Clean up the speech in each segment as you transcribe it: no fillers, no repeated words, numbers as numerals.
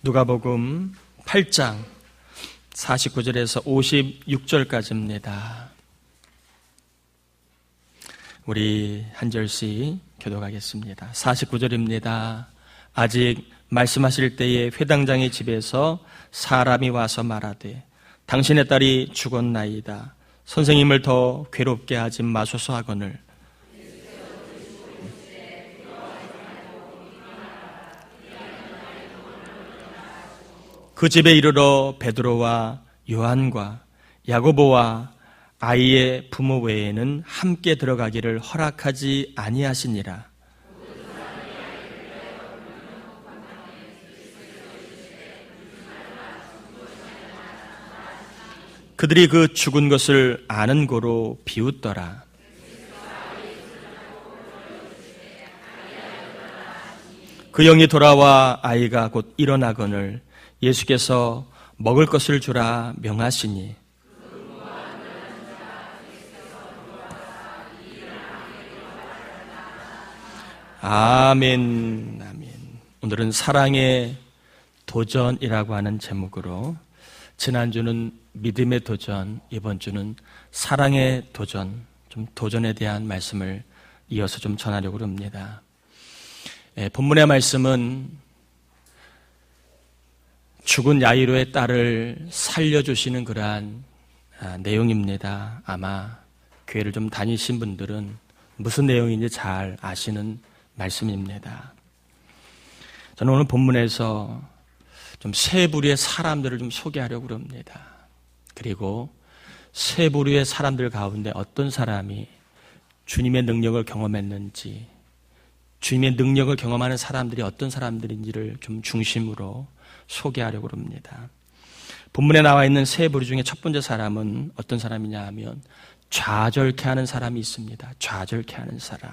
누가복음 8장 49절에서 56절까지입니다. 우리 한 절씩 교독하겠습니다. 49절입니다. 아직 말씀하실 때에 회당장의 집에서 사람이 와서 말하되 당신의 딸이 죽었나이다. 선생님을 더 괴롭게 하지 마소서 하거늘 그 집에 이르러 베드로와 요한과 야고보와 아이의 부모 외에는 함께 들어가기를 허락하지 아니하시니라. 그들이 그 죽은 것을 아는 고로 비웃더라. 그 영이 돌아와 아이가 곧 일어나거늘 예수께서 먹을 것을 주라 명하시니 아멘. 아멘. 오늘은 사랑의 도전이라고 하는 제목으로 지난주는 믿음의 도전, 이번 주는 사랑의 도전, 좀 도전에 대한 말씀을 이어서 좀 전하려고 합니다. 본문의 말씀은 죽은 야이로의 딸을 살려주시는 그러한 내용입니다. 아마 교회를 좀 다니신 분들은 무슨 내용인지 잘 아시는 말씀입니다. 저는 오늘 본문에서 좀 세 부류의 사람들을 좀 소개하려고 합니다. 그리고 세 부류의 사람들 가운데 어떤 사람이 주님의 능력을 경험했는지, 주님의 능력을 경험하는 사람들이 어떤 사람들인지를 좀 중심으로 소개하려고 합니다. 본문에 나와 있는 세 부류 중에 첫 번째 사람은 어떤 사람이냐 하면 좌절케 하는 사람이 있습니다. 좌절케 하는 사람.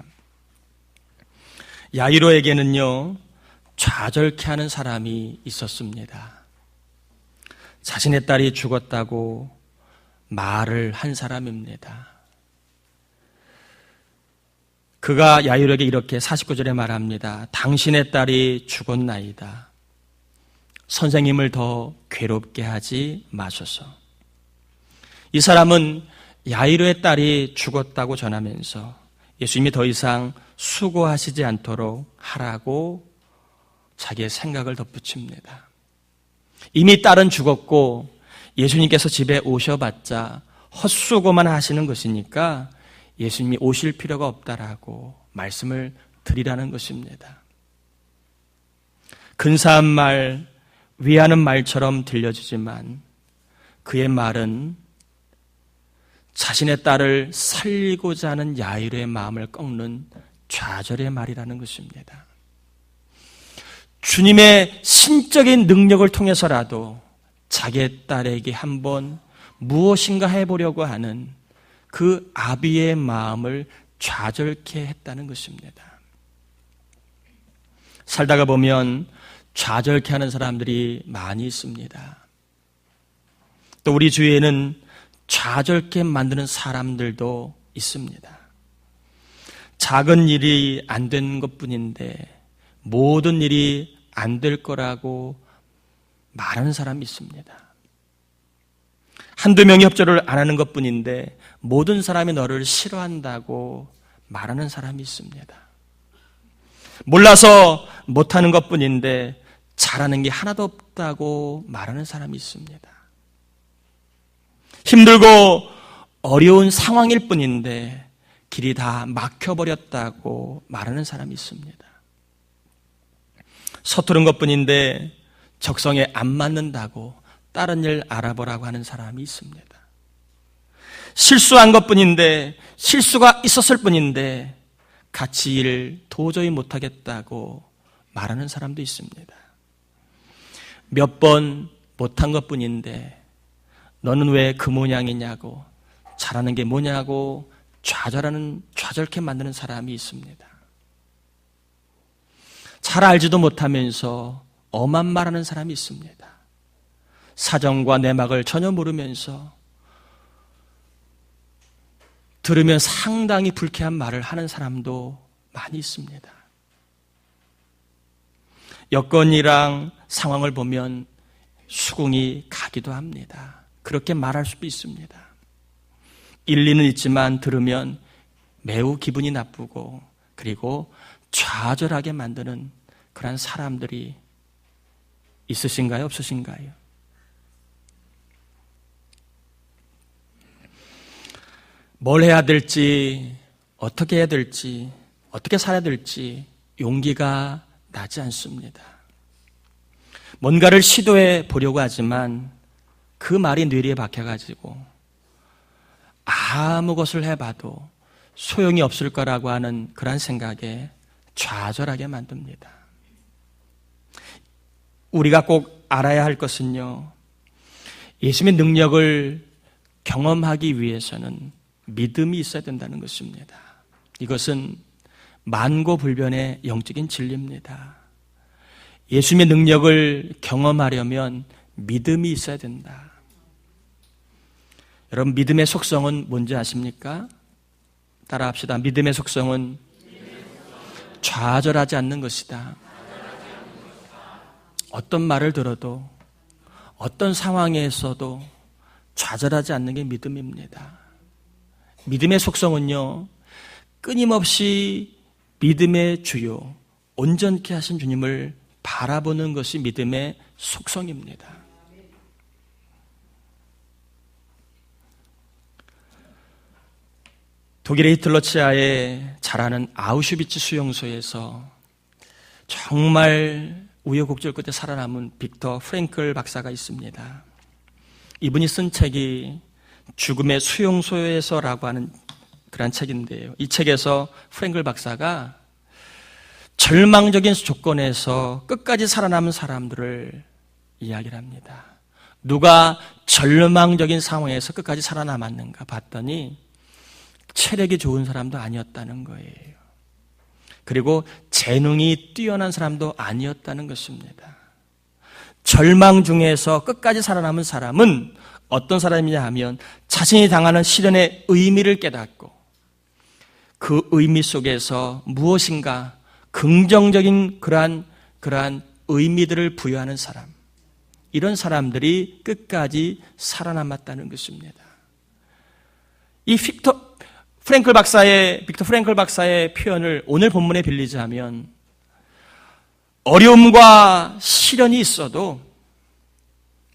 야이로에게는요, 좌절케 하는 사람이 있었습니다. 자신의 딸이 죽었다고 말을 한 사람입니다. 그가 야이로에게 이렇게 49절에 말합니다. 당신의 딸이 죽었나이다. 선생님을 더 괴롭게 하지 마소서. 이 사람은 야이로의 딸이 죽었다고 전하면서 예수님이 더 이상 수고하시지 않도록 하라고 자기의 생각을 덧붙입니다. 이미 딸은 죽었고 예수님께서 집에 오셔봤자 헛수고만 하시는 것이니까 예수님이 오실 필요가 없다라고 말씀을 드리라는 것입니다. 근사한 말, 위하는 말처럼 들려지지만 그의 말은 자신의 딸을 살리고자 하는 야이로의 마음을 꺾는 좌절의 말이라는 것입니다. 주님의 신적인 능력을 통해서라도 자기의 딸에게 한번 무엇인가 해보려고 하는 그 아비의 마음을 좌절케 했다는 것입니다. 살다가 보면 좌절케 하는 사람들이 많이 있습니다. 또 우리 주위에는 좌절케 만드는 사람들도 있습니다. 작은 일이 안 된 것뿐인데 모든 일이 안 될 거라고 말하는 사람이 있습니다. 한두 명이 협조를 안 하는 것뿐인데 모든 사람이 너를 싫어한다고 말하는 사람이 있습니다. 몰라서 못하는 것뿐인데 잘하는 게 하나도 없다고 말하는 사람이 있습니다. 힘들고 어려운 상황일 뿐인데 길이 다 막혀버렸다고 말하는 사람이 있습니다. 서투른 것뿐인데 적성에 안 맞는다고 다른 일 알아보라고 하는 사람이 있습니다. 실수한 것뿐인데 실수가 있었을 뿐인데 같이 일 도저히 못하겠다고 말하는 사람도 있습니다. 몇 번 못한 것뿐인데 너는 왜 그 모양이냐고 잘하는 게 뭐냐고 좌절케 만드는 사람이 있습니다. 잘 알지도 못하면서 엄한 말하는 사람이 있습니다. 사정과 내막을 전혀 모르면서 들으면 상당히 불쾌한 말을 하는 사람도 많이 있습니다. 여건이랑 상황을 보면 수긍이 가기도 합니다. 그렇게 말할 수도 있습니다. 일리는 있지만 들으면 매우 기분이 나쁘고 그리고 좌절하게 만드는 그런 사람들이 있으신가요? 없으신가요? 뭘 해야 될지, 어떻게 해야 될지, 어떻게 살아야 될지 용기가 나지 않습니다. 뭔가를 시도해 보려고 하지만 그 말이 뇌리에 박혀가지고 아무 것을 해봐도 소용이 없을 거라고 하는 그런 생각에 좌절하게 만듭니다. 우리가 꼭 알아야 할 것은요, 예수님의 능력을 경험하기 위해서는 믿음이 있어야 된다는 것입니다. 이것은 만고불변의 영적인 진리입니다. 예수님의 능력을 경험하려면 믿음이 있어야 된다. 여러분, 믿음의 속성은 뭔지 아십니까? 따라합시다. 믿음의 속성은 좌절하지 않는 것이다. 어떤 말을 들어도 어떤 상황에서도 좌절하지 않는 게 믿음입니다. 믿음의 속성은요, 끊임없이 믿음의 주요, 온전케 하신 주님을 바라보는 것이 믿음의 속성입니다. 독일의 히틀러 치하에 자라는 아우슈비츠 수용소에서 정말 우여곡절 끝에 살아남은 빅터 프랭클 박사가 있습니다. 이분이 쓴 책이 죽음의 수용소에서라고 하는 그런 책인데요. 이 책에서 프랭클 박사가 절망적인 조건에서 끝까지 살아남은 사람들을 이야기를 합니다. 누가 절망적인 상황에서 끝까지 살아남았는가 봤더니 체력이 좋은 사람도 아니었다는 거예요. 그리고 재능이 뛰어난 사람도 아니었다는 것입니다. 절망 중에서 끝까지 살아남은 사람은 어떤 사람이냐 하면 자신이 당하는 시련의 의미를 깨닫고 그 의미 속에서 무엇인가 긍정적인 그러한 의미들을 부여하는 사람, 이런 사람들이 끝까지 살아남았다는 것입니다. 이 빅터 프랭클 박사의 표현을 오늘 본문에 빌리자면, 어려움과 시련이 있어도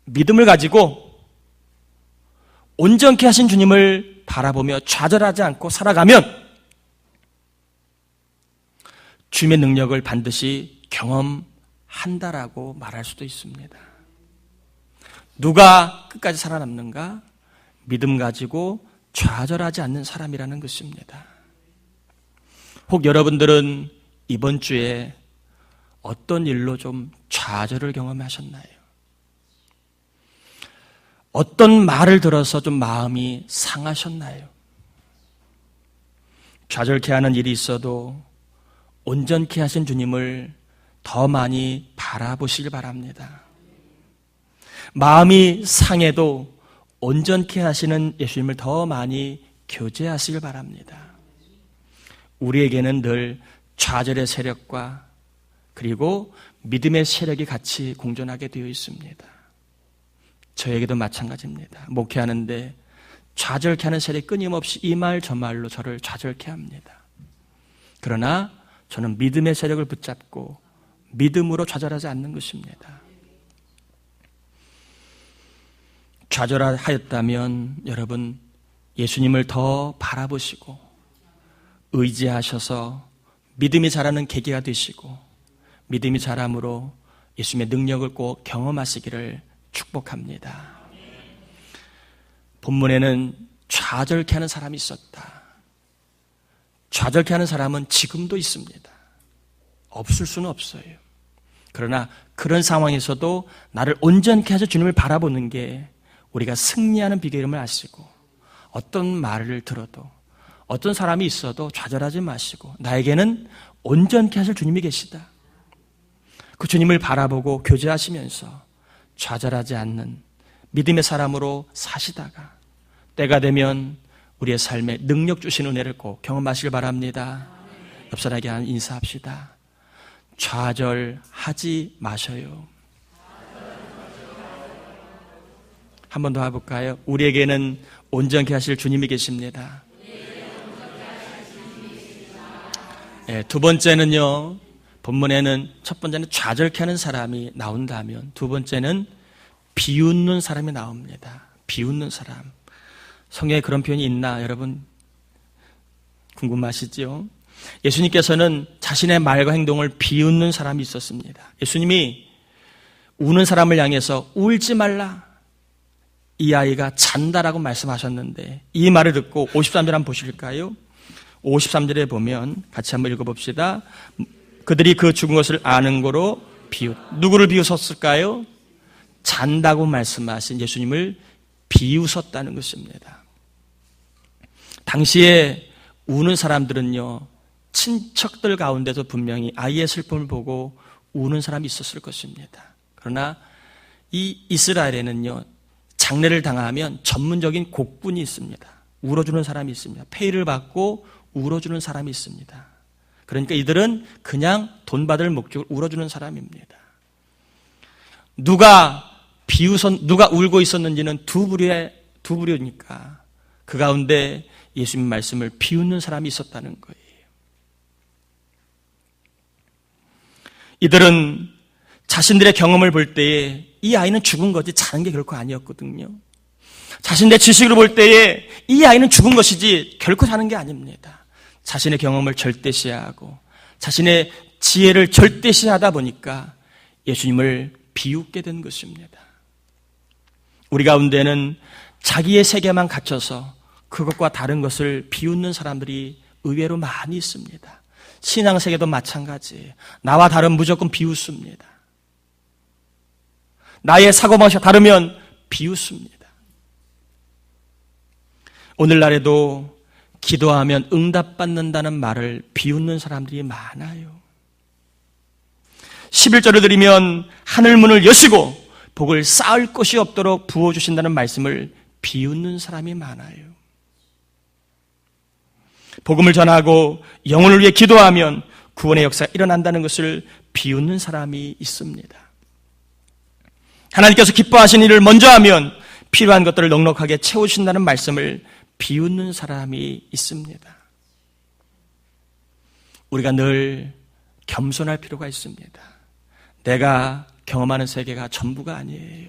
믿음을 가지고 온전케 하신 주님을 바라보며 좌절하지 않고 살아가면 주님의 능력을 반드시 경험한다라고 말할 수도 있습니다. 누가 끝까지 살아남는가? 믿음 가지고 좌절하지 않는 사람이라는 것입니다. 혹 여러분들은 이번 주에 어떤 일로 좀 좌절을 경험하셨나요? 어떤 말을 들어서 좀 마음이 상하셨나요? 좌절케 하는 일이 있어도 온전케 하신 주님을 더 많이 바라보시길 바랍니다. 마음이 상해도 온전케 하시는 예수님을 더 많이 교제하시길 바랍니다. 우리에게는 늘 좌절의 세력과 그리고 믿음의 세력이 같이 공존하게 되어 있습니다. 저에게도 마찬가지입니다. 목회하는데 좌절케 하는 세력이 끊임없이 이 말 저 말로 저를 좌절케 합니다. 그러나 저는 믿음의 세력을 붙잡고 믿음으로 좌절하지 않는 것입니다. 좌절하였다면 여러분, 예수님을 더 바라보시고 의지하셔서 믿음이 자라는 계기가 되시고 믿음이 자람으로 예수님의 능력을 꼭 경험하시기를 축복합니다. 본문에는 좌절케 하는 사람이 있었다. 좌절케 하는 사람은 지금도 있습니다. 없을 수는 없어요. 그러나 그런 상황에서도 나를 온전케 하셔 주님을 바라보는 게 우리가 승리하는 비결임을 아시고, 어떤 말을 들어도 어떤 사람이 있어도 좌절하지 마시고 나에게는 온전케 하실 주님이 계시다. 그 주님을 바라보고 교제하시면서 좌절하지 않는 믿음의 사람으로 사시다가 때가 되면 우리의 삶에 능력 주신 은혜를 꼭 경험하시길 바랍니다. 옆 사람에게 인사합시다. 좌절하지 마셔요. 한 번 더 해볼까요? 우리에게는 온전케 하실 주님이 계십니다. 네, 두 번째는요, 본문에는 첫 번째는 좌절케 하는 사람이 나온다면, 두 번째는 비웃는 사람이 나옵니다. 비웃는 사람. 성경에 그런 표현이 있나 여러분 궁금하시죠? 예수님께서는 자신의 말과 행동을 비웃는 사람이 있었습니다. 예수님이 우는 사람을 향해서 울지 말라, 이 아이가 잔다라고 말씀하셨는데, 이 말을 듣고 53절 한번 보실까요? 53절에 보면 같이 한번 읽어봅시다. 그들이 그 죽은 것을 아는 거로 누구를 비웃었을까요? 잔다고 말씀하신 예수님을 비웃었다는 것입니다. 당시에 우는 사람들은요, 친척들 가운데서 분명히 아이의 슬픔을 보고 우는 사람이 있었을 것입니다. 그러나 이 이스라엘에는요, 장례를 당하면 전문적인 곡분이 있습니다. 울어주는 사람이 있습니다. 페이를 받고 울어주는 사람이 있습니다. 그러니까 이들은 그냥 돈 받을 목적으로 울어주는 사람입니다. 누가 울고 있었는지는 두 부류니까 그 가운데 예수님 말씀을 비웃는 사람이 있었다는 거예요. 이들은 자신들의 경험을 볼 때에 이 아이는 죽은 거지 자는 게 결코 아니었거든요. 자신의 지식으로 볼 때에 이 아이는 죽은 것이지 결코 자는 게 아닙니다. 자신의 경험을 절대시하고 자신의 지혜를 절대시하다 보니까 예수님을 비웃게 된 것입니다. 우리 가운데는 자기의 세계만 갇혀서 그것과 다른 것을 비웃는 사람들이 의외로 많이 있습니다. 신앙세계도 마찬가지. 나와 다른 무조건 비웃습니다. 나의 사고방식이 다르면 비웃습니다. 오늘날에도 기도하면 응답받는다는 말을 비웃는 사람들이 많아요. 11절을 드리면 하늘문을 여시고 복을 쌓을 곳이 없도록 부어주신다는 말씀을 비웃는 사람이 많아요. 복음을 전하고 영혼을 위해 기도하면 구원의 역사가 일어난다는 것을 비웃는 사람이 있습니다. 하나님께서 기뻐하신 일을 먼저 하면 필요한 것들을 넉넉하게 채우신다는 말씀을 비웃는 사람이 있습니다. 우리가 늘 겸손할 필요가 있습니다. 내가 경험하는 세계가 전부가 아니에요.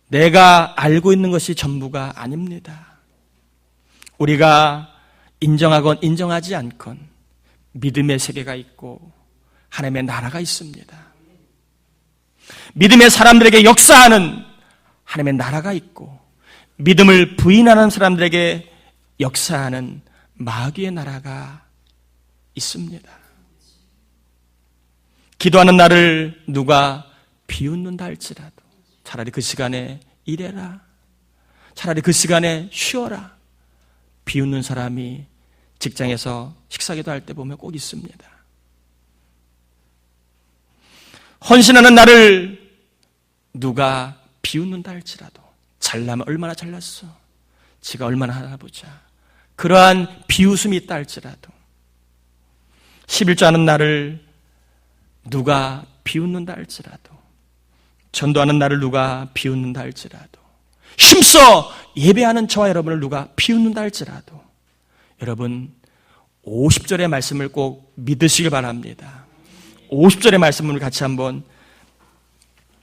내가 알고 있는 것이 전부가 아닙니다. 우리가 인정하건 인정하지 않건 믿음의 세계가 있고 하나님의 나라가 있습니다. 믿음의 사람들에게 역사하는 하나님의 나라가 있고 믿음을 부인하는 사람들에게 역사하는 마귀의 나라가 있습니다. 기도하는 나를 누가 비웃는다 할지라도 차라리 그 시간에 일해라. 차라리 그 시간에 쉬어라. 비웃는 사람이 직장에서 식사기도 할 때 보면 꼭 있습니다. 헌신하는 나를 누가 비웃는다 할지라도 잘나면 얼마나 잘났어. 지가 얼마나 하나 보자. 그러한 비웃음이 있다 할지라도 11조 하는 나를 누가 비웃는다 할지라도 전도하는 나를 누가 비웃는다 할지라도 힘써 예배하는 저와 여러분을 누가 비웃는다 할지라도 여러분 50절의 말씀을 꼭 믿으시길 바랍니다. 50절의 말씀을 같이 한번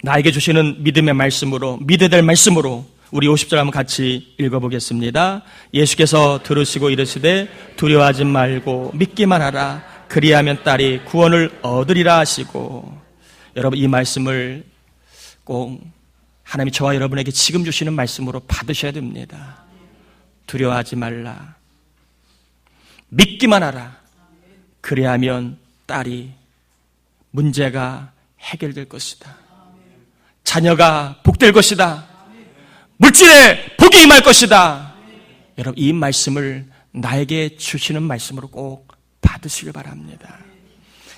나에게 주시는 믿음의 말씀으로 믿어야 될 말씀으로 우리 50절 한번 같이 읽어보겠습니다. 예수께서 들으시고 이르시되 두려워하지 말고 믿기만 하라. 그리하면 딸이 구원을 얻으리라 하시고 여러분 이 말씀을 꼭 하나님이 저와 여러분에게 지금 주시는 말씀으로 받으셔야 됩니다. 두려워하지 말라. 믿기만 하라. 그리하면 딸이 문제가 해결될 것이다. 자녀가 복될 것이다. 물질에 복이 임할 것이다. 여러분 이 말씀을 나에게 주시는 말씀으로 꼭 받으시길 바랍니다.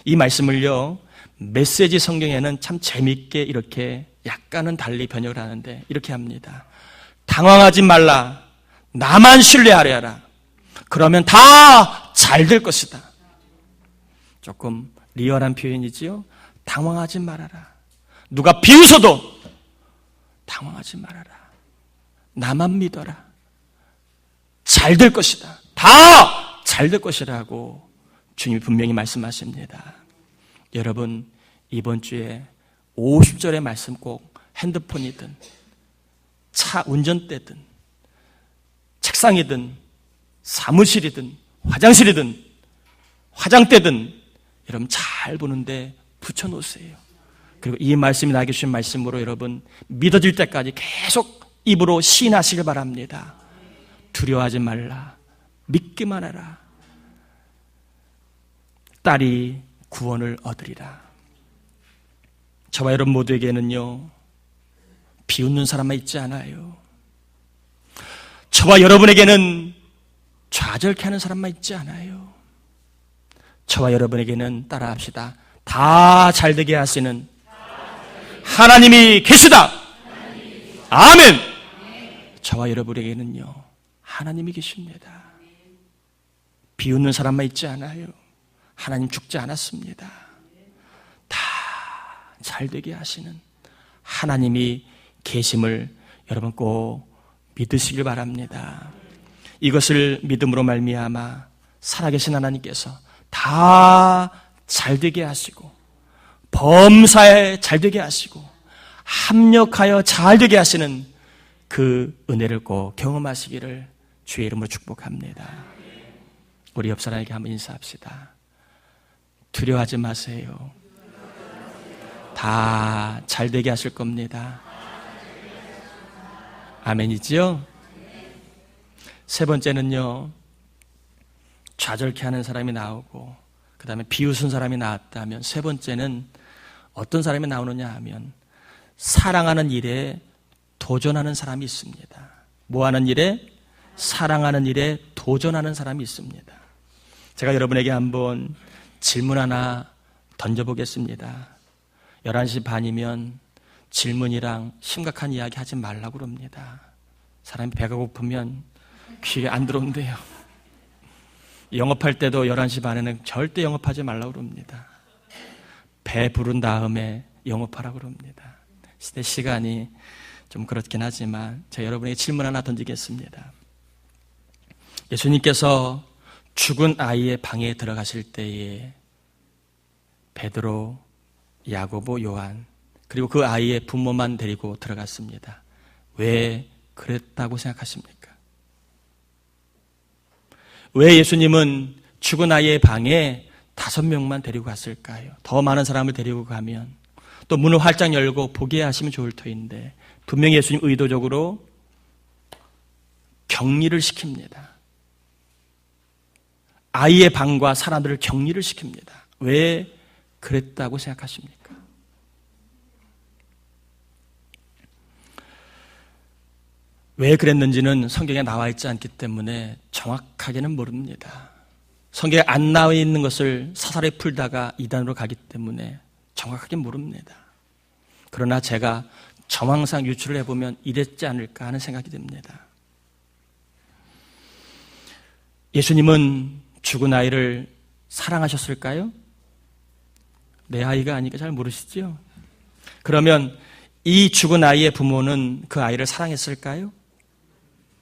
이 말씀을요 메시지 성경에는 참 재미있게 이렇게 약간은 달리 번역을 하는데 이렇게 합니다. 당황하지 말라. 나만 신뢰하려 하라. 그러면 다 잘 될 것이다. 조금 리얼한 표현이지요. 당황하지 말아라. 누가 비웃어도 당황하지 말아라. 나만 믿어라. 잘 될 것이다. 다 잘 될 것이라고 주님이 분명히 말씀하십니다. 여러분, 이번 주에 50절의 말씀 꼭 핸드폰이든 차 운전대든 책상이든 사무실이든 화장실이든 화장대든 여러분 잘 보는데 붙여놓으세요. 그리고 이 말씀이 나에게 주신 말씀으로 여러분 믿어질 때까지 계속 입으로 시인하시길 바랍니다. 두려워하지 말라. 믿기만 해라. 딸이 구원을 얻으리라. 저와 여러분 모두에게는요, 비웃는 사람만 있지 않아요. 저와 여러분에게는 좌절케 하는 사람만 있지 않아요. 저와 여러분에게는 따라합시다. 다 잘되게 하시는 하나님이 계시다. 아멘. 저와 여러분에게는요, 하나님이 계십니다. 비웃는 사람만 있지 않아요. 하나님 죽지 않았습니다. 다 잘되게 하시는 하나님이 계심을 여러분 꼭 믿으시길 바랍니다. 이것을 믿음으로 말미암아 살아계신 하나님께서 다 잘되게 하시고 범사에 잘되게 하시고 합력하여 잘되게 하시는 그 은혜를 꼭 경험하시기를 주의 이름으로 축복합니다. 우리 옆 사람에게 한번 인사합시다. 두려워하지 마세요. 다 잘되게 하실 겁니다. 아멘이지요? 세 번째는요, 좌절케 하는 사람이 나오고 그 다음에 비웃은 사람이 나왔다면, 세 번째는 어떤 사람이 나오느냐 하면 사랑하는 일에 도전하는 사람이 있습니다. 뭐 하는 일에? 사랑하는 일에 도전하는 사람이 있습니다. 제가 여러분에게 한번 질문 하나 던져보겠습니다. 11시 반이면 질문이랑 심각한 이야기 하지 말라고 그럽니다. 사람이 배가 고프면 귀에 안 들어온대요. 영업할 때도 11시 반에는 절대 영업하지 말라고 그럽니다. 배 부른 다음에 영업하라고 그럽니다. 시간이 좀 그렇긴 하지만 제가 여러분에게 질문 하나 던지겠습니다. 예수님께서 죽은 아이의 방에 들어가실 때에 베드로, 야고보, 요한 그리고 그 아이의 부모만 데리고 들어갔습니다. 왜 그랬다고 생각하십니까? 왜 예수님은 죽은 아이의 방에 5명만 데리고 갔을까요? 더 많은 사람을 데리고 가면 또 문을 활짝 열고 보게 하시면 좋을 터인데 분명히 예수님 의도적으로 격리를 시킵니다. 아이의 방과 사람들을 격리를 시킵니다. 왜 그랬다고 생각하십니까? 왜 그랬는지는 성경에 나와 있지 않기 때문에 정확하게는 모릅니다. 성경에 안 나와 있는 것을 사사리 풀다가 이단으로 가기 때문에 정확하게 모릅니다. 그러나 제가 정황상 유추를 해보면 이랬지 않을까 하는 생각이 듭니다. 예수님은 죽은 아이를 사랑하셨을까요? 내 아이가 아니까 잘 모르시죠? 그러면 이 죽은 아이의 부모는 그 아이를 사랑했을까요?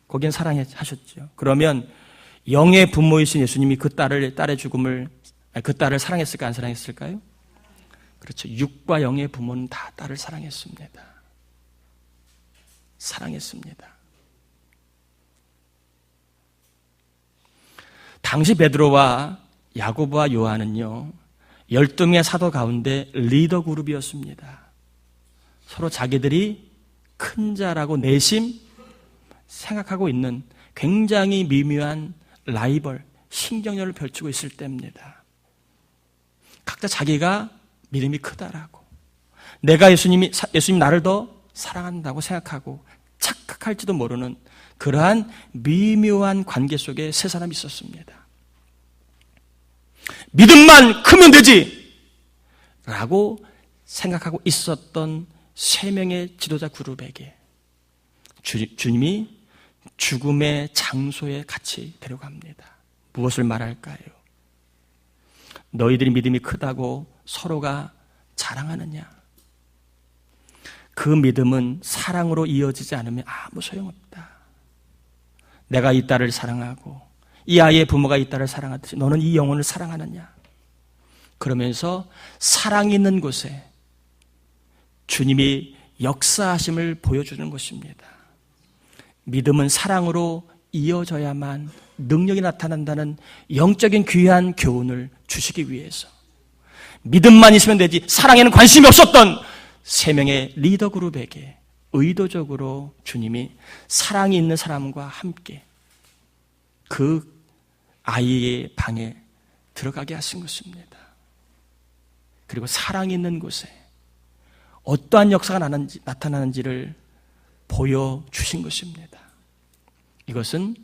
거긴 사랑하셨죠. 그러면 영의 부모이신 예수님이 그 딸의 죽음을, 그 딸을 사랑했을까, 안 사랑했을까요? 그렇죠. 육과 영의 부모는 다 딸을 사랑했습니다. 사랑했습니다. 당시 베드로와 야고보와 요한은요, 12명의 사도 가운데 리더 그룹이었습니다. 서로 자기들이 큰 자라고 내심 생각하고 있는 굉장히 미묘한 라이벌, 신경전을 펼치고 있을 때입니다. 각자 자기가 믿음이 크다라고, 내가 예수님 나를 더 사랑한다고 생각하고 착각할지도 모르는 그러한 미묘한 관계 속에 세 사람이 있었습니다. 믿음만 크면 되지! 라고 생각하고 있었던 3명의 지도자 그룹에게 주님이 죽음의 장소에 같이 데려갑니다. 무엇을 말할까요? 너희들이 믿음이 크다고 서로가 자랑하느냐? 그 믿음은 사랑으로 이어지지 않으면 아무 소용없다. 내가 이 딸을 사랑하고 이 아이의 부모가 이 딸을 사랑하듯이 너는 이 영혼을 사랑하느냐? 그러면서 사랑이 있는 곳에 주님이 역사하심을 보여주는 것입니다. 믿음은 사랑으로 이어져야만 능력이 나타난다는 영적인 귀한 교훈을 주시기 위해서 믿음만 있으면 되지 사랑에는 관심이 없었던 세 명의 리더 그룹에게 의도적으로 주님이 사랑이 있는 사람과 함께 그 아이의 방에 들어가게 하신 것입니다. 그리고 사랑이 있는 곳에 어떠한 역사가 나타나는지를 보여주신 것입니다. 이것은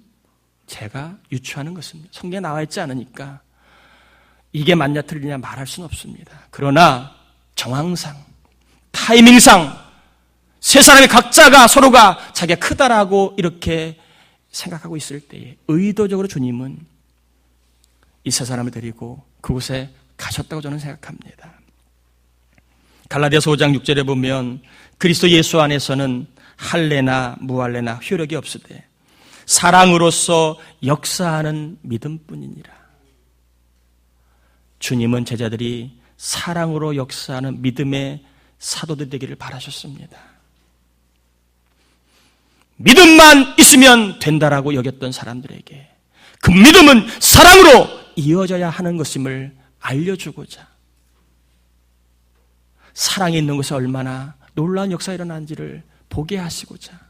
제가 유추하는 것입니다. 성경에 나와 있지 않으니까 이게 맞냐 틀리냐 말할 수는 없습니다. 그러나 정황상, 타이밍상 세 사람이 각자가 서로가 자기가 크다라고 이렇게 생각하고 있을 때에 의도적으로 주님은 이 세 사람을 데리고 그곳에 가셨다고 저는 생각합니다. 갈라디아서 5장 6절에 보면 그리스도 예수 안에서는 할례나 무할례나 효력이 없으되 사랑으로서 역사하는 믿음뿐이니라. 주님은 제자들이 사랑으로 역사하는 믿음의 사도들 되기를 바라셨습니다. 믿음만 있으면 된다라고 여겼던 사람들에게 그 믿음은 사랑으로 이어져야 하는 것임을 알려주고자 사랑이 있는 곳에 얼마나 놀라운 역사가 일어나는지를 보게 하시고자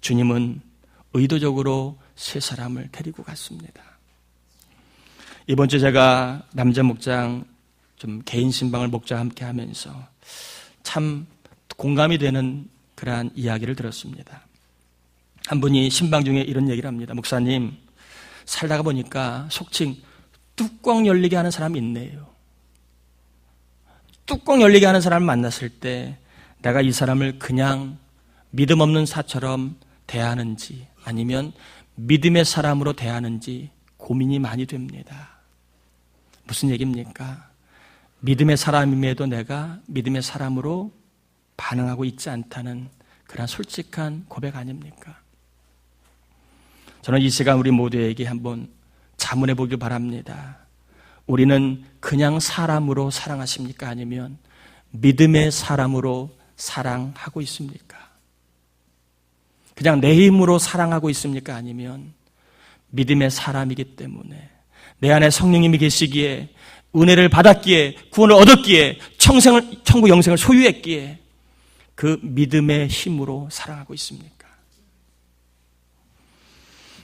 주님은 의도적으로 세 사람을 데리고 갔습니다. 이번 주 제가 남자 목장 좀 개인 신방을 목자와 함께 하면서 참 공감이 되는 그러한 이야기를 들었습니다. 한 분이 신방 중에 이런 얘기를 합니다. 목사님, 살다가 보니까 속칭 뚜껑 열리게 하는 사람이 있네요. 뚜껑 열리게 하는 사람을 만났을 때 내가 이 사람을 그냥 믿음 없는 사처럼 대하는지 아니면 믿음의 사람으로 대하는지 고민이 많이 됩니다. 무슨 얘기입니까? 믿음의 사람임에도 내가 믿음의 사람으로 반응하고 있지 않다는 그런 솔직한 고백 아닙니까? 저는 이 시간 우리 모두에게 한번 자문해 보길 바랍니다. 우리는 그냥 사람으로 사랑하십니까? 아니면 믿음의 사람으로 사랑하고 있습니까? 그냥 내 힘으로 사랑하고 있습니까? 아니면 믿음의 사람이기 때문에 내 안에 성령님이 계시기에 은혜를 받았기에 구원을 얻었기에 천국 영생을 소유했기에 그 믿음의 힘으로 사랑하고 있습니까?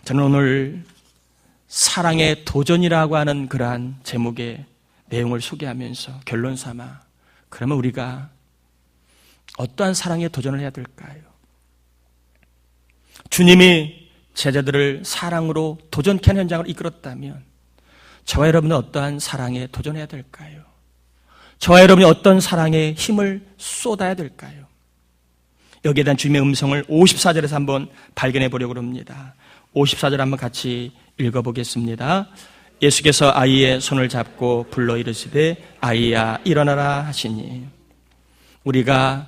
저는 오늘 사랑의 도전이라고 하는 그러한 제목의 내용을 소개하면서 결론 삼아 그러면 우리가 어떠한 사랑에 도전을 해야 될까요? 주님이 제자들을 사랑으로 도전케 하는 현장을 이끌었다면 저와 여러분은 어떠한 사랑에 도전해야 될까요? 저와 여러분이 어떤 사랑에 힘을 쏟아야 될까요? 여기에 대한 주님의 음성을 54절에서 한번 발견해 보려고 합니다. 54절 한번 같이 읽어보겠습니다. 예수께서 아이의 손을 잡고 불러 이르시되 아이야 일어나라 하시니 우리가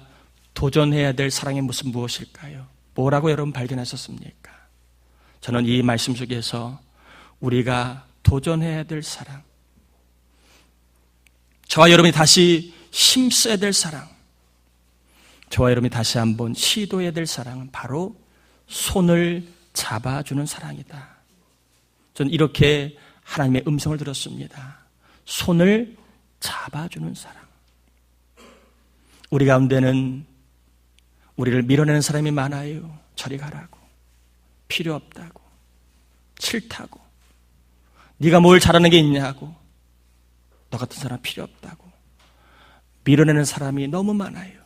도전해야 될 사랑의 모습 무엇일까요? 뭐라고 여러분 발견하셨습니까? 저는 이 말씀 속에서 우리가 도전해야 될 사랑, 저와 여러분이 다시 힘써야 될 사랑, 저와 여러분이 다시 한번 시도해야 될 사랑은 바로 손을 잡아주는 사랑이다. 저는 이렇게 하나님의 음성을 들었습니다. 손을 잡아주는 사랑. 우리 가운데는 우리를 밀어내는 사람이 많아요. 저리 가라고, 필요 없다고, 싫다고, 네가 뭘 잘하는 게 있냐고, 너 같은 사람 필요 없다고 밀어내는 사람이 너무 많아요.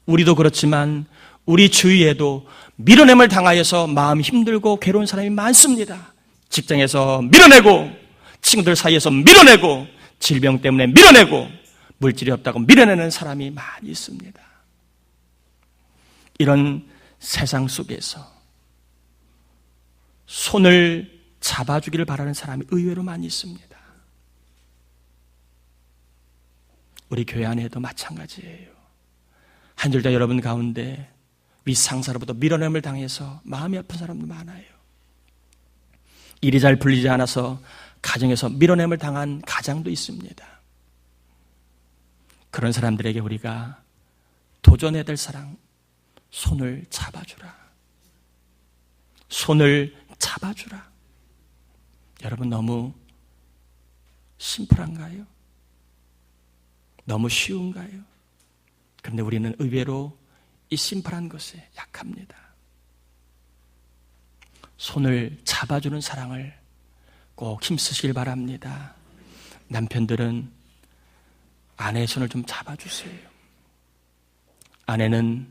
우리도 그렇지만 우리 주위에도 밀어냄을 당하여서 마음 힘들고 괴로운 사람이 많습니다. 직장에서 밀어내고, 친구들 사이에서 밀어내고, 질병 때문에 밀어내고, 물질이 없다고 밀어내는 사람이 많이 있습니다. 이런 세상 속에서 손을 잡아주기를 바라는 사람이 의외로 많이 있습니다. 우리 교회 안에도 마찬가지예요. 한 주일자 여러분 가운데 윗상사로부터 밀어냄을 당해서 마음이 아픈 사람도 많아요. 일이 잘 풀리지 않아서 가정에서 밀어냄을 당한 가장도 있습니다. 그런 사람들에게 우리가 도전해야 될 사람, 손을 잡아주라. 손을 잡아주라. 여러분, 너무 심플한가요? 너무 쉬운가요? 그런데 우리는 의외로 이 심플한 것에 약합니다. 손을 잡아주는 사랑을 꼭 힘쓰시길 바랍니다. 남편들은 아내의 손을 좀 잡아주세요. 아내는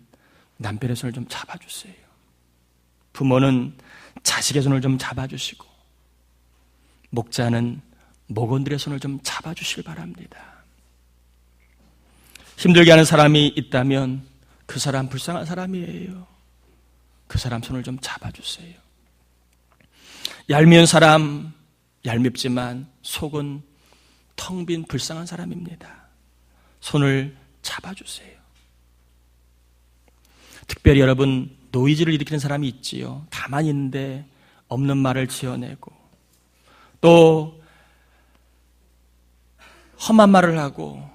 남편의 손을 좀 잡아주세요. 부모는 자식의 손을 좀 잡아주시고, 목자는 목원들의 손을 좀 잡아주시길 바랍니다. 힘들게 하는 사람이 있다면 그 사람 불쌍한 사람이에요. 그 사람 손을 좀 잡아주세요. 얄미운 사람, 얄밉지만 속은 텅 빈 불쌍한 사람입니다. 손을 잡아주세요. 특별히 여러분, 노이즈를 일으키는 사람이 있지요. 가만히 있는데 없는 말을 지어내고, 또 험한 말을 하고,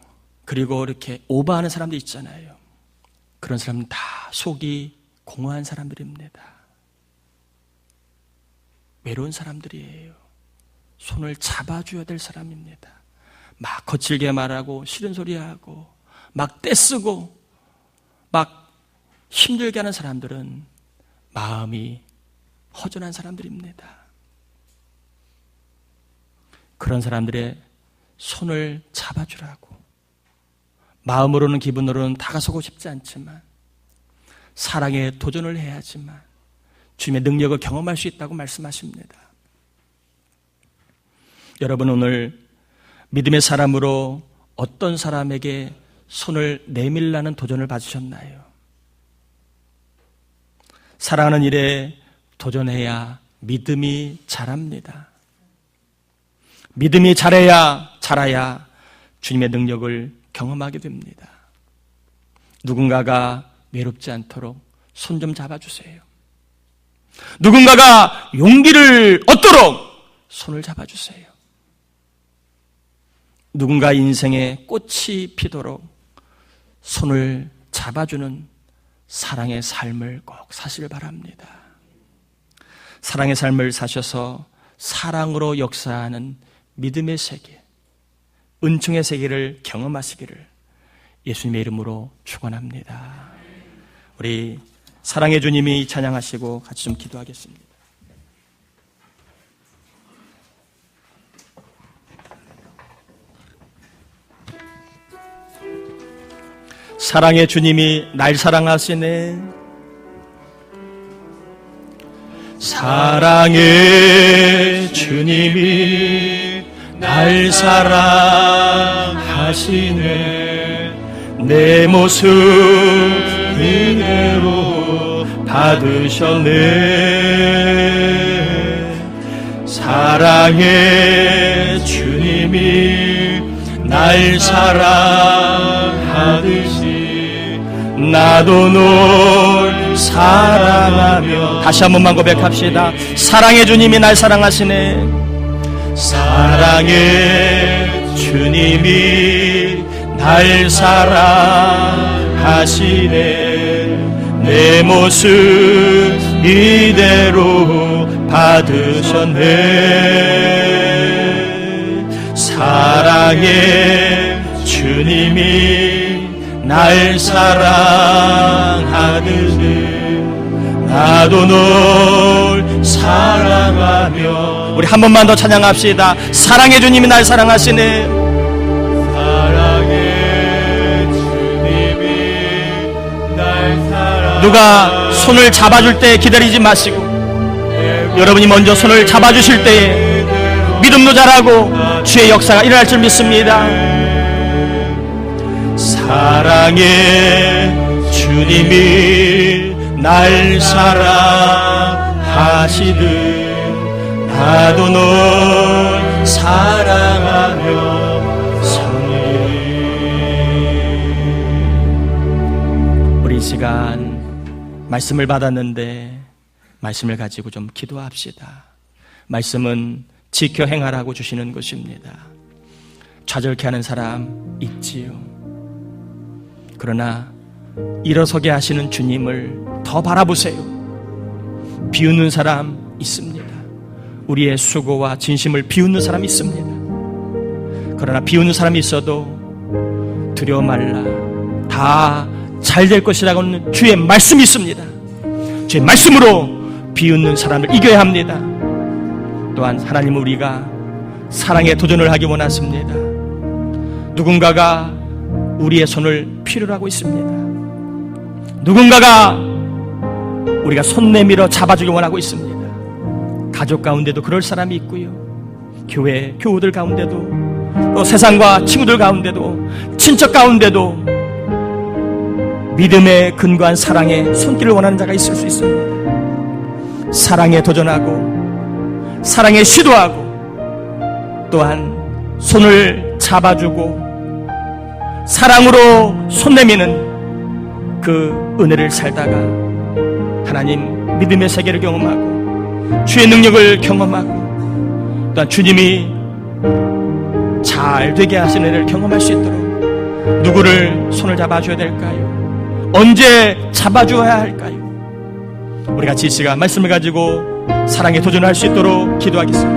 그리고 이렇게 오버하는 사람도 있잖아요. 그런 사람은 다 속이 공허한 사람들입니다. 외로운 사람들이에요. 손을 잡아줘야 될 사람입니다. 막 거칠게 말하고 싫은 소리하고 막 떼쓰고 막 힘들게 하는 사람들은 마음이 허전한 사람들입니다. 그런 사람들의 손을 잡아주라고. 마음으로는 기분으로는 다가서고 싶지 않지만 사랑에 도전을 해야 하지만 주님의 능력을 경험할 수 있다고 말씀하십니다. 여러분, 오늘 믿음의 사람으로 어떤 사람에게 손을 내밀라는 도전을 받으셨나요? 사랑하는 일에 도전해야 믿음이 자랍니다. 믿음이 자라야 주님의 능력을 경험하게 됩니다. 누군가가 외롭지 않도록 손 좀 잡아주세요. 누군가가 용기를 얻도록 손을 잡아주세요. 누군가 인생에 꽃이 피도록 손을 잡아주는 사랑의 삶을 꼭 사시길 바랍니다. 사랑의 삶을 사셔서 사랑으로 역사하는 믿음의 세계, 은총의 세계를 경험하시기를 예수님의 이름으로 축원합니다. 우리 사랑의 주님이 찬양하시고 같이 좀 기도하겠습니다. 사랑의 주님이 날 사랑하시네. 사랑의 주님이 날 사랑하시네. 내 모습 그대로 받으셨네. 사랑의 주님이 날 사랑하듯이 나도 널 사랑하며. 다시 한 번만 고백합시다. 사랑의 주님이 날 사랑하시네. 사랑의 주님이 날 사랑하시네. 내 모습 이대로 받으셨네. 사랑의 주님이 날 사랑하듯이 나도 널 사랑하며. 우리 한 번만 더 찬양합시다. 사랑의 주님이 날 사랑하시네. 사랑의 주님이 날 사랑하시네. 누가 손을 잡아줄 때 기다리지 마시고 여러분이 먼저 손을 잡아주실 때에 믿음도 자라고 주의 역사가 일어날 줄 믿습니다. 사랑의 주님이 날 사랑하시듯 나도 널 사랑하며 사네. 우리 이 시간 말씀을 받았는데 말씀을 가지고 좀 기도합시다. 말씀은 지켜 행하라고 주시는 것입니다. 좌절케 하는 사람 있지요. 그러나 일어서게 하시는 주님을 더 바라보세요. 비웃는 사람 있습니다. 우리의 수고와 진심을 비웃는 사람이 있습니다. 그러나 비웃는 사람이 있어도 두려워 말라. 다 잘 될 것이라고는 주의 말씀이 있습니다. 주의 말씀으로 비웃는 사람을 이겨야 합니다. 또한 하나님은 우리가 사랑에 도전을 하기 원하십니다. 누군가가 우리의 손을 필요로 하고 있습니다. 누군가가 우리가 손 내밀어 잡아주기 원하고 있습니다. 가족 가운데도 그럴 사람이 있고요. 교회, 교우들 가운데도, 또 세상과 친구들 가운데도, 친척 가운데도 믿음에 근거한 사랑의 손길을 원하는 자가 있을 수 있습니다. 사랑에 도전하고 사랑에 시도하고 또한 손을 잡아주고 사랑으로 손 내미는 그 은혜를 살다가 하나님 믿음의 세계를 경험하고 주의 능력을 경험하고 또한 주님이 잘 되게 하시는 은혜를 경험할 수 있도록 누구를 손을 잡아줘야 될까요? 언제 잡아줘야 할까요? 우리 같이 이 시간 말씀을 가지고 사랑에 도전할 수 있도록 기도하겠습니다.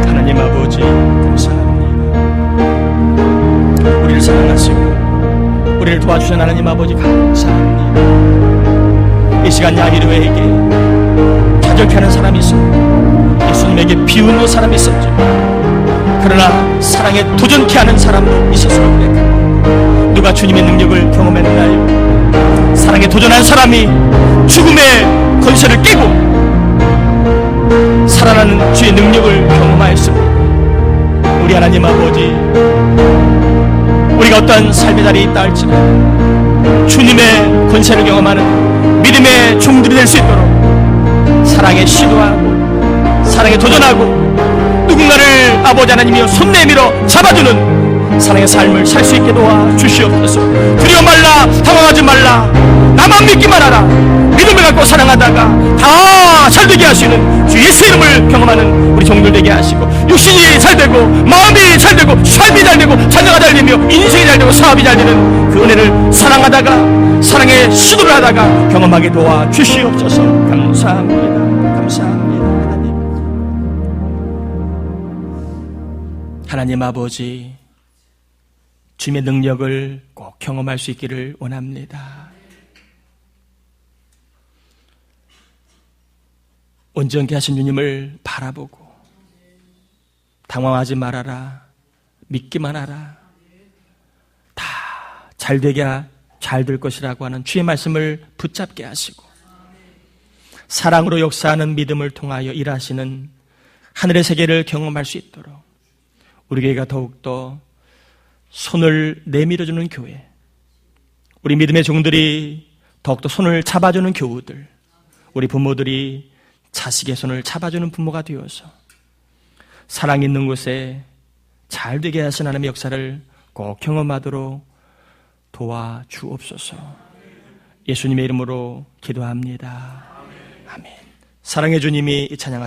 하나님 아버지 감사합니다. 우리를 사랑하시고 우리를 도와주신 하나님 아버지 감사합니다. 이 시간 야기르에게 좌절케 하는 사람이 있습니다. 예수님에게 비웃는 사람이 있었죠. 그러나 사랑에 도전케 하는 사람도 있었을 겁니다. 누가 주님의 능력을 경험했나요? 사랑에 도전한 사람이 죽음의 권세를 깨고 살아나는 주의 능력을 경험하였습니다. 우리 하나님 아버지, 우리가 어떠한 삶의 자리에 있다 할지라도 주님의 권세를 경험하는 믿음의 종들이 될 수 있도록 사랑에 시도하고 사랑에 도전하고 누군가를 아버지 하나님이여 손 내밀어 잡아주는 사랑의 삶을 살 수 있게 도와주시옵소서. 두려워 말라, 당황하지 말라, 나만 믿기만 하라. 믿음을 갖고 사랑하다가 다 잘되게 하시는 주 예수 이름을 경험하는 우리 종들 되게 하시고 육신이 잘되고 마음이 잘되고 삶이 잘되고 자녀가 잘되며 인생이 잘되고 사업이 잘되는 그 은혜를 사랑하다가 사랑의 시도를 하다가 경험하게 도와주시옵소서. 감사합니다. 감사합니다. 하나님 아버지, 주님의 능력을 꼭 경험할 수 있기를 원합니다. 온전케 하신 주님을 바라보고 당황하지 말아라, 믿기만 하라, 다 잘되게 잘 될 것이라고 하는 주의 말씀을 붙잡게 하시고 사랑으로 역사하는 믿음을 통하여 일하시는 하늘의 세계를 경험할 수 있도록 우리 교회가 더욱더 손을 내밀어주는 교회, 우리 믿음의 종들이 더욱더 손을 잡아주는 교우들, 우리 부모들이 자식의 손을 잡아주는 부모가 되어서 사랑 있는 곳에 잘되게 하신 하나님의 역사를 꼭 경험하도록 도와주옵소서. 예수님의 이름으로 기도합니다. 아멘. 사랑의 주님이 찬양하십니다.